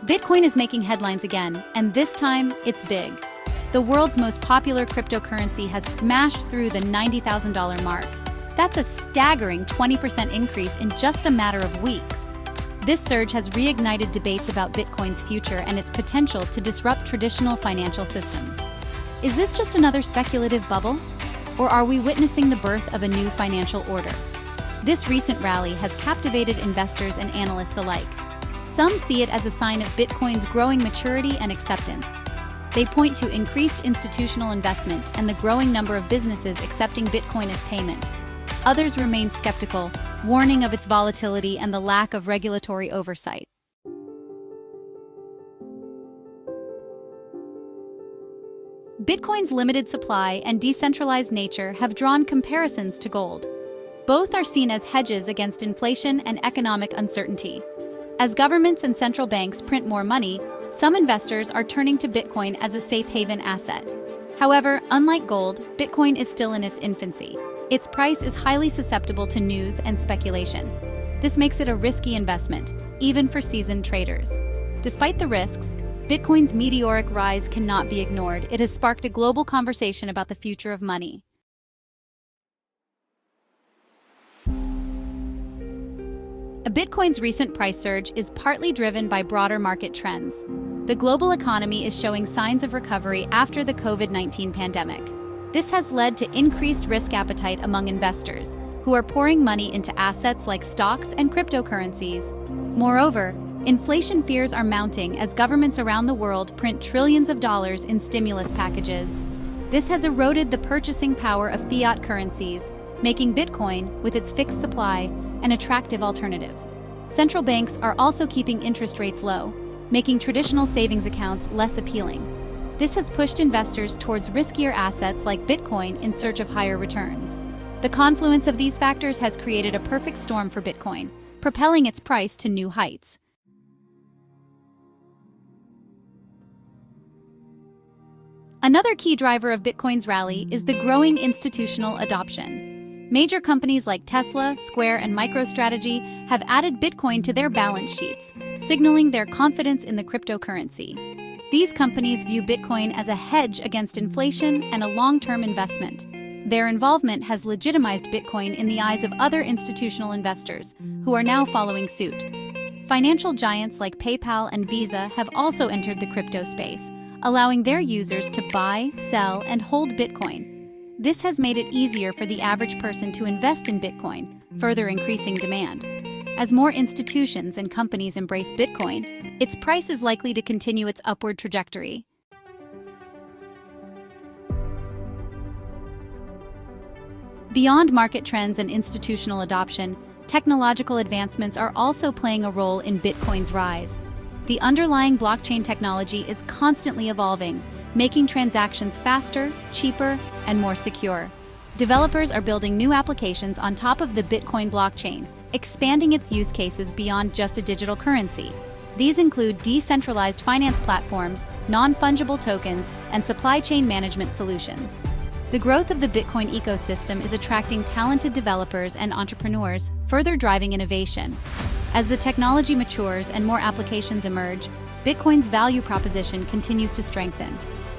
Bitcoin is making headlines again, and this time, it's big. The world's most popular cryptocurrency has smashed through the $90,000 mark. That's a staggering 20% increase in just a matter of weeks. This surge has reignited debates about Bitcoin's future and its potential to disrupt traditional financial systems. Is this just another speculative bubble? Or are we witnessing the birth of a new financial order? This recent rally has captivated investors and analysts alike. Some see it as a sign of Bitcoin's growing maturity and acceptance. They point to increased institutional investment and the growing number of businesses accepting Bitcoin as payment. Others remain skeptical, warning of its volatility and the lack of regulatory oversight. Bitcoin's limited supply and decentralized nature have drawn comparisons to gold. Both are seen as hedges against inflation and economic uncertainty. As governments and central banks print more money, some investors are turning to Bitcoin as a safe haven asset. However, unlike gold, Bitcoin is still in its infancy. Its price is highly susceptible to news and speculation. This makes it a risky investment, even for seasoned traders. Despite the risks, Bitcoin's meteoric rise cannot be ignored. It has sparked a global conversation about the future of money. Bitcoin's recent price surge is partly driven by broader market trends. The global economy is showing signs of recovery after the COVID-19 pandemic. This has led to increased risk appetite among investors, who are pouring money into assets like stocks and cryptocurrencies. Moreover, inflation fears are mounting as governments around the world print trillions of dollars in stimulus packages. This has eroded the purchasing power of fiat currencies, making Bitcoin, with its fixed supply, an attractive alternative. Central banks are also keeping interest rates low, making traditional savings accounts less appealing. This has pushed investors towards riskier assets like Bitcoin in search of higher returns. The confluence of these factors has created a perfect storm for Bitcoin, propelling its price to new heights. Another key driver of Bitcoin's rally is the growing institutional adoption. Major companies like Tesla, Square, and MicroStrategy have added Bitcoin to their balance sheets, signaling their confidence in the cryptocurrency. These companies view Bitcoin as a hedge against inflation and a long-term investment. Their involvement has legitimized Bitcoin in the eyes of other institutional investors, who are now following suit. Financial giants like PayPal and Visa have also entered the crypto space, allowing their users to buy, sell, and hold Bitcoin. This has made it easier for the average person to invest in Bitcoin, further increasing demand. As more institutions and companies embrace Bitcoin, its price is likely to continue its upward trajectory. Beyond market trends and institutional adoption, technological advancements are also playing a role in Bitcoin's rise. The underlying blockchain technology is constantly evolving, making transactions faster, cheaper, and more secure. Developers are building new applications on top of the Bitcoin blockchain, expanding its use cases beyond just a digital currency. These include decentralized finance platforms, non-fungible tokens, and supply chain management solutions. The growth of the Bitcoin ecosystem is attracting talented developers and entrepreneurs, further driving innovation. As the technology matures and more applications emerge, Bitcoin's value proposition continues to strengthen.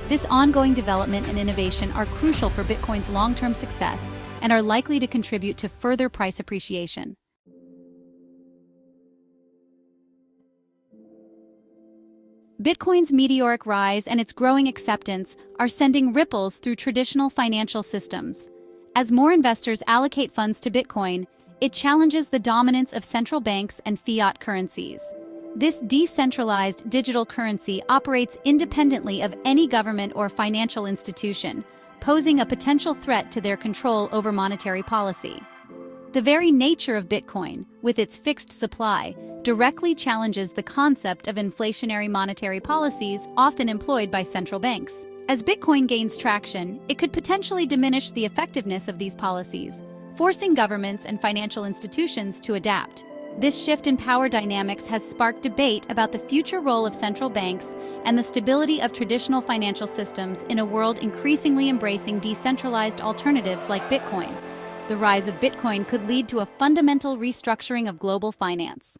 This ongoing development and innovation are crucial for Bitcoin's long-term success and are likely to contribute to further price appreciation. Bitcoin's meteoric rise and its growing acceptance are sending ripples through traditional financial systems. As more investors allocate funds to Bitcoin, it challenges the dominance of central banks and fiat currencies. This decentralized digital currency operates independently of any government or financial institution, posing a potential threat to their control over monetary policy. The very nature of Bitcoin, with its fixed supply, directly challenges the concept of inflationary monetary policies often employed by central banks. As Bitcoin gains traction, it could potentially diminish the effectiveness of these policies, forcing governments and financial institutions to adapt. This shift in power dynamics has sparked debate about the future role of central banks and the stability of traditional financial systems in a world increasingly embracing decentralized alternatives like Bitcoin. The rise of Bitcoin could lead to a fundamental restructuring of global finance.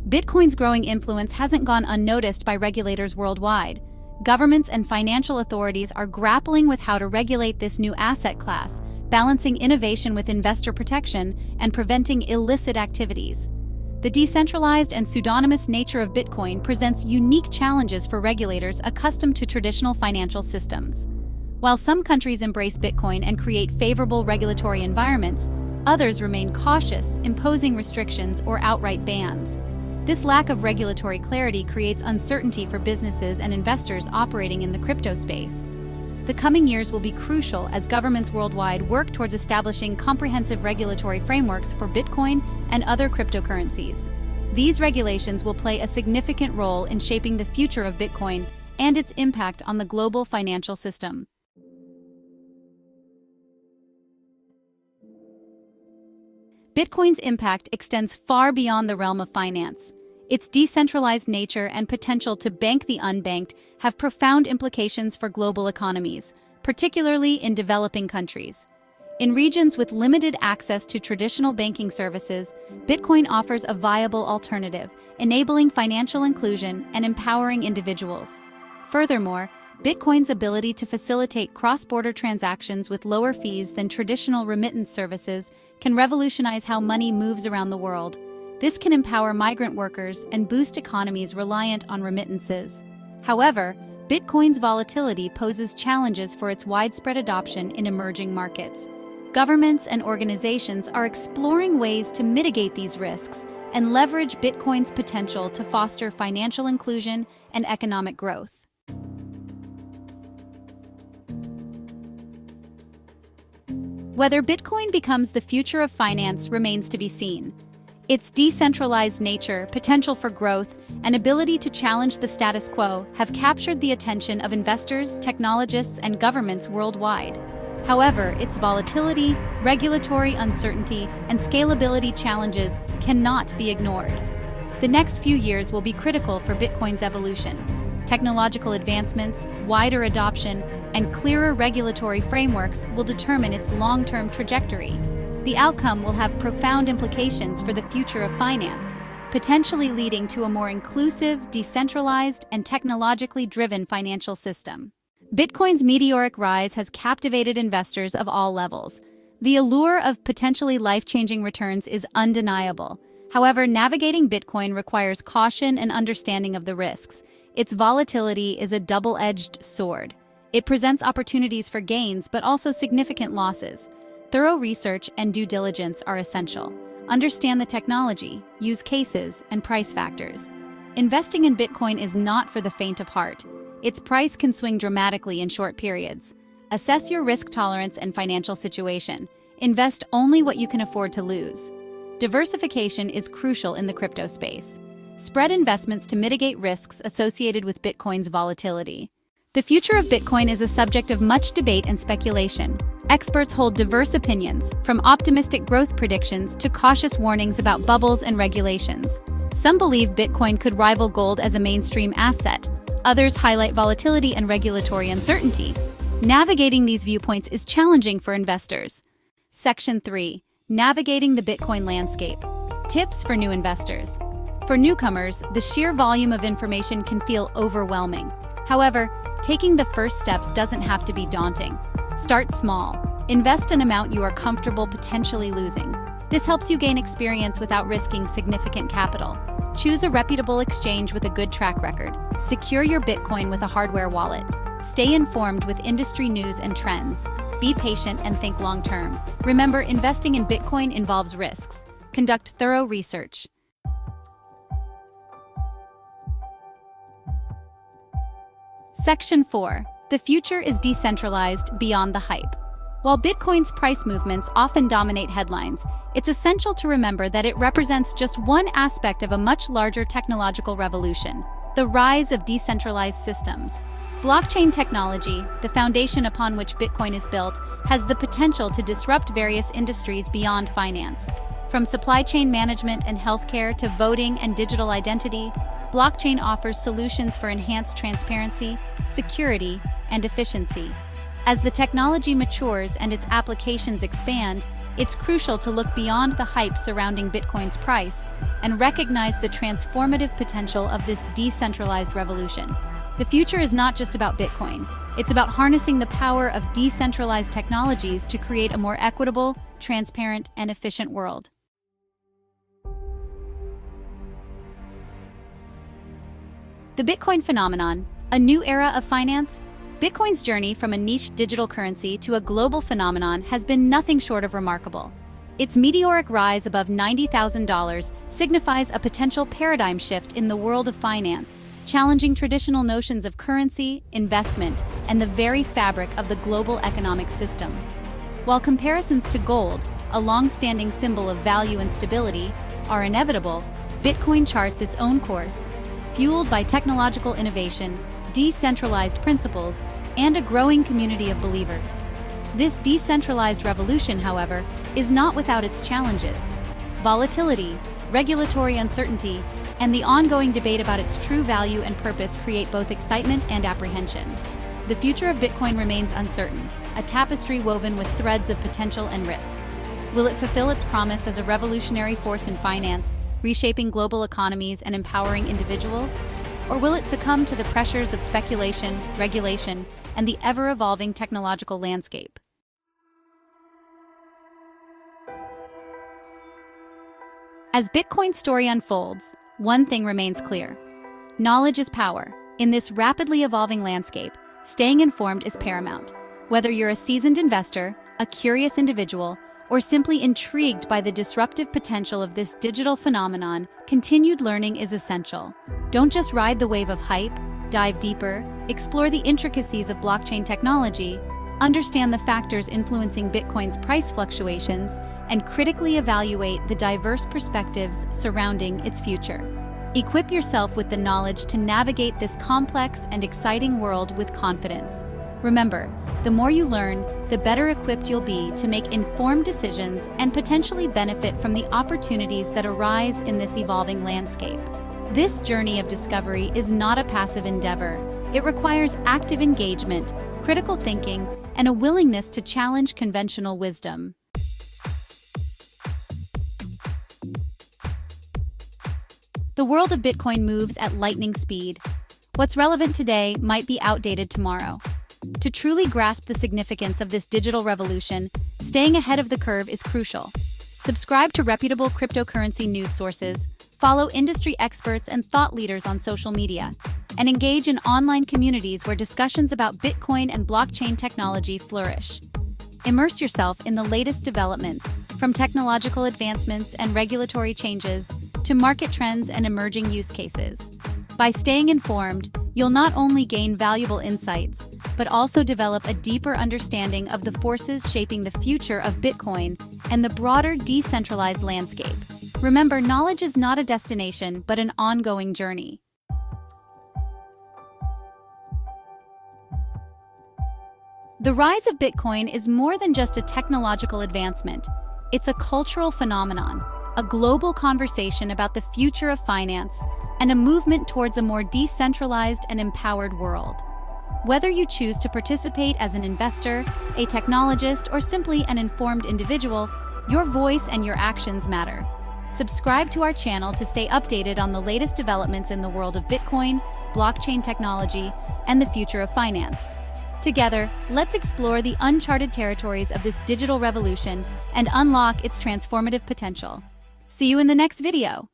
Bitcoin's growing influence hasn't gone unnoticed by regulators worldwide. Governments and financial authorities are grappling with how to regulate this new asset class, balancing innovation with investor protection and preventing illicit activities. The decentralized and pseudonymous nature of Bitcoin presents unique challenges for regulators accustomed to traditional financial systems. While some countries embrace Bitcoin and create favorable regulatory environments, others remain cautious, imposing restrictions or outright bans. This lack of regulatory clarity creates uncertainty for businesses and investors operating in the crypto space. The coming years will be crucial as governments worldwide work towards establishing comprehensive regulatory frameworks for Bitcoin and other cryptocurrencies. These regulations will play a significant role in shaping the future of Bitcoin and its impact on the global financial system. Bitcoin's impact extends far beyond the realm of finance. Its decentralized nature and potential to bank the unbanked have profound implications for global economies, particularly in developing countries. In regions with limited access to traditional banking services, Bitcoin offers a viable alternative, enabling financial inclusion and empowering individuals. Furthermore, Bitcoin's ability to facilitate cross-border transactions with lower fees than traditional remittance services can revolutionize how money moves around the world. This can empower migrant workers and boost economies reliant on remittances. However, Bitcoin's volatility poses challenges for its widespread adoption in emerging markets. Governments and organizations are exploring ways to mitigate these risks and leverage Bitcoin's potential to foster financial inclusion and economic growth. Whether Bitcoin becomes the future of finance remains to be seen. Its decentralized nature, potential for growth, and ability to challenge the status quo have captured the attention of investors, technologists, and governments worldwide. However, its volatility, regulatory uncertainty, and scalability challenges cannot be ignored. The next few years will be critical for Bitcoin's evolution. Technological advancements, wider adoption, and clearer regulatory frameworks will determine its long-term trajectory. The outcome will have profound implications for the future of finance, potentially leading to a more inclusive, decentralized, and technologically driven financial system. Bitcoin's meteoric rise has captivated investors of all levels. The allure of potentially life-changing returns is undeniable. However, navigating Bitcoin requires caution and understanding of the risks. Its volatility is a double-edged sword. It presents opportunities for gains, but also significant losses. Thorough research and due diligence are essential. Understand the technology, use cases, and price factors. Investing in Bitcoin is not for the faint of heart. Its price can swing dramatically in short periods. Assess your risk tolerance and financial situation. Invest only what you can afford to lose. Diversification is crucial in the crypto space. Spread investments to mitigate risks associated with Bitcoin's volatility. The future of Bitcoin is a subject of much debate and speculation. Experts hold diverse opinions, from optimistic growth predictions to cautious warnings about bubbles and regulations. Some believe Bitcoin could rival gold as a mainstream asset. Others highlight volatility and regulatory uncertainty. Navigating these viewpoints is challenging for investors. Section 3. Navigating the Bitcoin landscape. Tips for new investors. For newcomers, the sheer volume of information can feel overwhelming. However, taking the first steps doesn't have to be daunting. Start small. Invest an amount you are comfortable potentially losing. This helps you gain experience without risking significant capital. Choose a reputable exchange with a good track record. Secure your Bitcoin with a hardware wallet. Stay informed with industry news and trends. Be patient and think long-term. Remember, investing in Bitcoin involves risks. Conduct thorough research. Section 4. The future is decentralized beyond the hype. While Bitcoin's price movements often dominate headlines, it's essential to remember that it represents just one aspect of a much larger technological revolution: the rise of decentralized systems. Blockchain technology, the foundation upon which Bitcoin is built, has the potential to disrupt various industries beyond finance. From supply chain management and healthcare to voting and digital identity, blockchain offers solutions for enhanced transparency, security, and efficiency. As the technology matures and its applications expand, it's crucial to look beyond the hype surrounding Bitcoin's price and recognize the transformative potential of this decentralized revolution. The future is not just about Bitcoin. It's about harnessing the power of decentralized technologies to create a more equitable, transparent, and efficient world. The Bitcoin phenomenon, a new era of finance. Bitcoin's journey from a niche digital currency to a global phenomenon has been nothing short of remarkable. Its meteoric rise above $90,000 signifies a potential paradigm shift in the world of finance, challenging traditional notions of currency, investment, and the very fabric of the global economic system. While comparisons to gold, a long-standing symbol of value and stability, are inevitable, Bitcoin charts its own course, fueled by technological innovation, decentralized principles, and a growing community of believers. This decentralized revolution, however, is not without its challenges. Volatility, regulatory uncertainty, and the ongoing debate about its true value and purpose create both excitement and apprehension. The future of Bitcoin remains uncertain, a tapestry woven with threads of potential and risk. Will it fulfill its promise as a revolutionary force in finance, reshaping global economies and empowering individuals? Or will it succumb to the pressures of speculation, regulation, and the ever-evolving technological landscape? As Bitcoin's story unfolds, one thing remains clear. Knowledge is power. In this rapidly evolving landscape, staying informed is paramount. Whether you're a seasoned investor, a curious individual, or simply intrigued by the disruptive potential of this digital phenomenon, continued learning is essential. Don't just ride the wave of hype, dive deeper, explore the intricacies of blockchain technology, understand the factors influencing Bitcoin's price fluctuations, and critically evaluate the diverse perspectives surrounding its future. Equip yourself with the knowledge to navigate this complex and exciting world with confidence. Remember, the more you learn, the better equipped you'll be to make informed decisions and potentially benefit from the opportunities that arise in this evolving landscape. This journey of discovery is not a passive endeavor. It requires active engagement, critical thinking, and a willingness to challenge conventional wisdom. The world of Bitcoin moves at lightning speed. What's relevant today might be outdated tomorrow. To truly grasp the significance of this digital revolution, staying ahead of the curve is crucial. Subscribe to reputable cryptocurrency news sources, follow industry experts and thought leaders on social media, and engage in online communities where discussions about Bitcoin and blockchain technology flourish. Immerse yourself in the latest developments, from technological advancements and regulatory changes to market trends and emerging use cases. By staying informed, you'll not only gain valuable insights, but also develop a deeper understanding of the forces shaping the future of Bitcoin and the broader decentralized landscape. Remember, knowledge is not a destination, but an ongoing journey. The rise of Bitcoin is more than just a technological advancement. It's a cultural phenomenon, a global conversation about the future of finance, and a movement towards a more decentralized and empowered world. Whether you choose to participate as an investor, a technologist, or simply an informed individual, your voice and your actions matter. Subscribe to our channel to stay updated on the latest developments in the world of Bitcoin, blockchain technology, and the future of finance. Together, let's explore the uncharted territories of this digital revolution and unlock its transformative potential. See you in the next video.